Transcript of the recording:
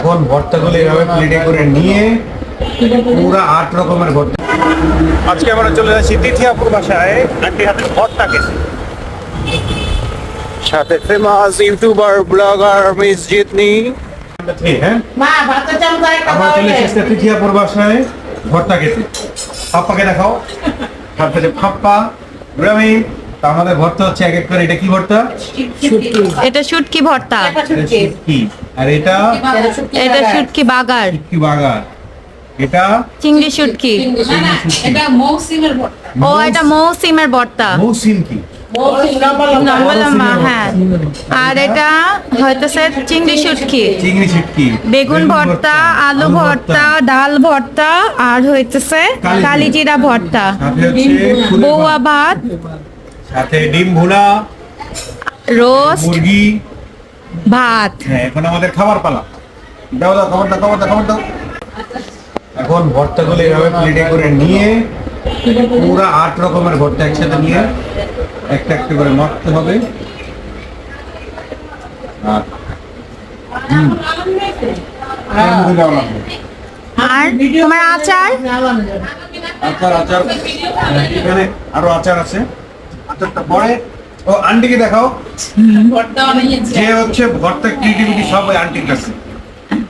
এখন ভর্তাগুলো এইভাবে প্লেটে করে নিয়ে পুরো 8 রকমের ভর্তা। আজকে আমরা চলে যাচ্ছি তিথিয়াপুর বাসায় আন্টির হাতে ভর্তা খেতে, সাথে ফেমাস ইউটিউবার ব্লগার মিস জিতনি। হ্যাঁ আমরা চলে এসেছি তিথিয়াপুর বাসায় ভর্তা খেতে। পাপ্পাকে দেখাও, হাতে পাপ্পা গ্রামী। তা আমাদের ভর্তা হচ্ছে এক এক করে। এটা কি ভর্তা? এটা শুটকি ভর্তা, শুটকি। আর এটা এটা শুটকি বাগার, শুটকি বাগার। এটা চিংড়ি শুটকি। এটা মৌসিমের ভর্তা। ও এটা মৌসিমের ভর্তা, মৌসিম কি? লম্বা লম্বা। হ্যাঁ, আর এটা হইতেছে চিংড়ি শুটকি, চিংড়ি শুটকি, বেগুন ভর্তা, আলু ভর্তা, ডাল ভর্তা, আর হইতেছে কালিজিরা ভর্তা, সাথে হচ্ছে বউয়া ভাত, সাথে ডিম ভুনা, রোস্ট, মুরগি ভাত। হ্যাঁ, এখন আমাদের খাবার পালা। দাও দাও খাবার দাও, খাবার দাও, খাবার দাও। এখন ভর্তাগুলো এইভাবে প্লেটে করে নিয়ে পুরো 8 রকমের ভর্তা একসাথে নিয়ে একটা একটা করে মাখতে হবে। আর আর তোমার আচার? আচার আচার এখানে আরো আচার আছে। আচারটা পরে ও আন্টিকে দেখাও, ভর্তা বানিয়েছি। যে হচ্ছে ভর্তা ক্রিয়েটিভিটি সব ওই আন্টির কাছে।